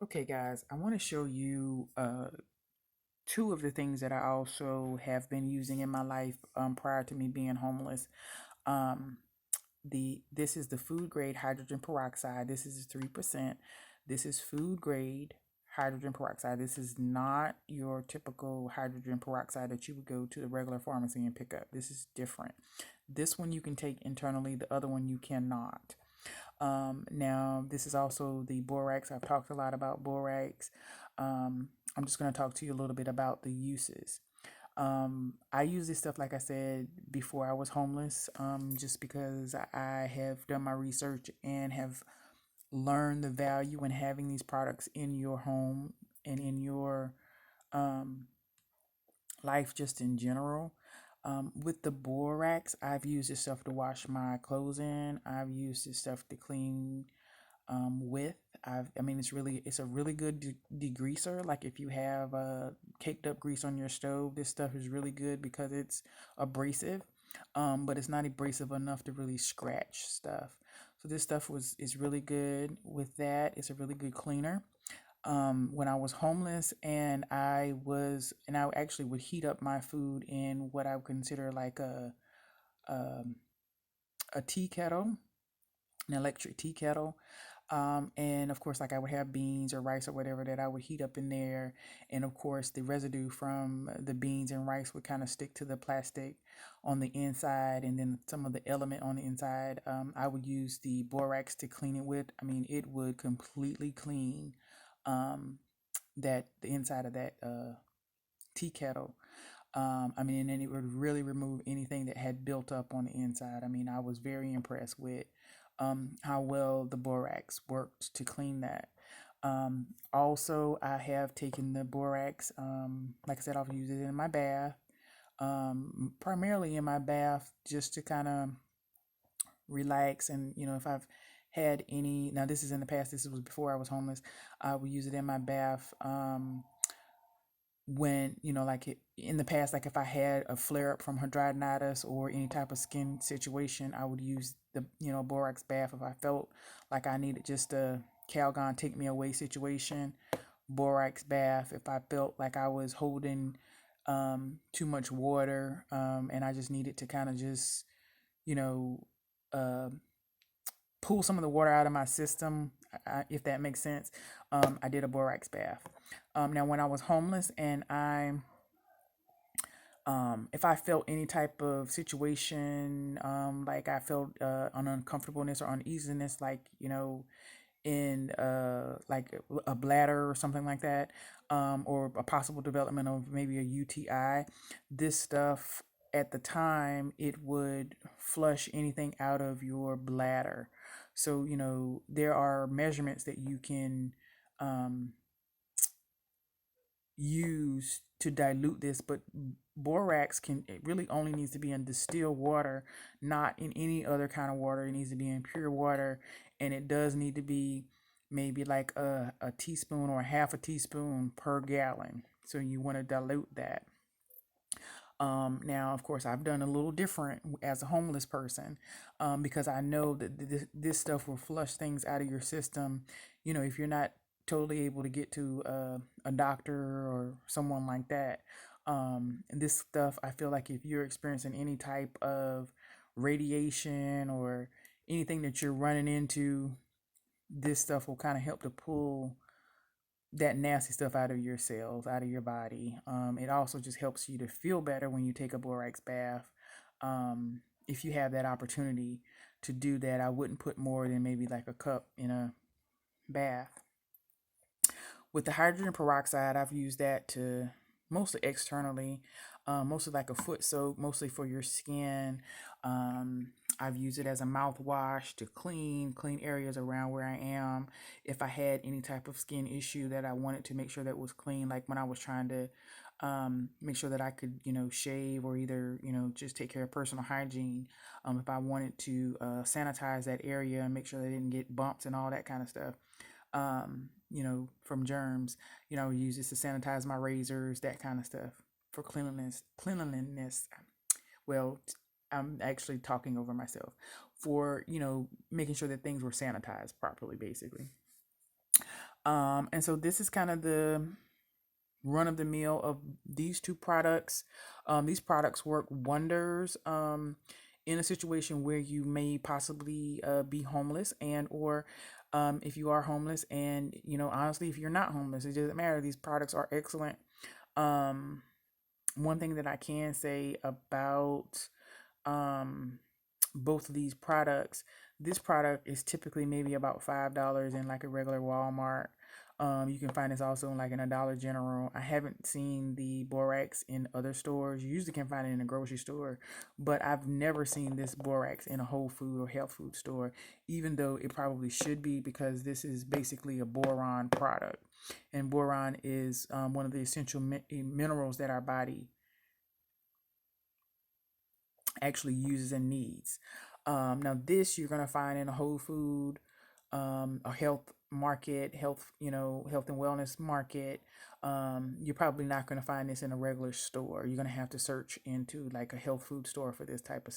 Okay, guys, I want to show you two of the things that I also have been using in my life prior to me being homeless. Um, this is the Food Grade Hydrogen Peroxide. This is 3%. This is Food Grade Hydrogen Peroxide. This is not your typical hydrogen peroxide that you would go to the regular pharmacy and pick up. This is different. This one you can take internally. The other one you cannot. Now, this is also the borax. I've talked a lot about borax. I'm just going to talk to you a little bit about the uses. I use this stuff, like I said, before I was homeless, just because I have done my research and have learned the value in having these products in your home and in your um, life just in general. With the borax, I've used this stuff to wash my clothes in. I've used this stuff to clean with. It's a really good degreaser. Like if you have caked up grease on your stove, this stuff is really good because it's abrasive, but it's not abrasive enough to really scratch stuff. So this stuff is really good with that. It's a really good cleaner. When I was homeless and I actually would heat up my food in what I would consider like um, a tea kettle, an electric tea kettle. And of course, like I would have beans or rice or whatever that I would heat up in there. And of course, the residue from the beans and rice would kind of stick to the plastic on the inside. And then some of the element on the inside, I would use the borax to clean it with. I mean, it would completely clean um, the inside of that tea kettle. And then it would really remove anything that had built up on the inside. I mean, I was very impressed with how well the borax worked to clean that. Also, I have taken the borax, like I said, I've used it in my bath, primarily in my bath just to kind of relax. And, if I've had any, now this is in the past, this was before I was homeless, I would use it in my bath. When in the past, like if I had a flare up from hidradenitis or any type of skin situation, I would use the borax bath. If I felt like I needed just a Calgon take me away situation, borax bath. If I felt like I was holding too much water, and I just needed to kind of just you know uh, pull some of the water out of my system, if that makes sense. I did a borax bath. Now, when I was homeless and if I felt any type of situation, like I felt an uncomfortableness or uneasiness, like, in like a bladder or something like that, or a possible development of maybe a UTI, this stuff at the time it would flush anything out of your bladder. So, there are measurements that you can um, use to dilute this, but borax it really only needs to be in distilled water, not in any other kind of water. It needs to be in pure water, and it does need to be maybe like a teaspoon or half a teaspoon per gallon. So you want to dilute that. Now, of course, I've done a little different as a homeless person, because I know that this stuff will flush things out of your system. If you're not totally able to get to a doctor or someone like that, and this stuff, I feel like if you're experiencing any type of radiation or anything that you're running into, this stuff will kind of help to pull that nasty stuff out of your cells, out of your body. It also just helps you to feel better when you take a borax bath. If you have that opportunity to do that, I wouldn't put more than maybe like a cup in a bath. With the hydrogen peroxide, I've used that to mostly externally, mostly like a foot soak, mostly for your skin. I've used it as a mouthwash to clean areas around where I am. If I had any type of skin issue that I wanted to make sure that was clean, like when I was trying to make sure that I could, shave or either, just take care of personal hygiene. If I wanted to sanitize that area and make sure they didn't get bumps and all that kind of stuff, from germs. I would use this to sanitize my razors, that kind of stuff for cleanliness. Cleanliness. Well, I'm actually talking over myself for making sure that things were sanitized properly, basically. And so this is kind of the run of the mill of these two products. These products work wonders in a situation where you may possibly be homeless, and or if you are homeless, and honestly, if you're not homeless, it doesn't matter. These products are excellent. Um, One thing that I can say about um, both of these products. This product is typically maybe about $5 in like a regular Walmart. You can find this also in like in a Dollar General. I haven't seen the borax in other stores. You usually can find it in a grocery store, but I've never seen this borax in a whole food or health food store, even though it probably should be, because this is basically a boron product. And boron is one of the essential minerals that our body actually uses and needs. Now, this you're gonna find in a whole food, a health market, health and wellness market. You're probably not gonna find this in a regular store. You're gonna have to search into like a health food store for this type of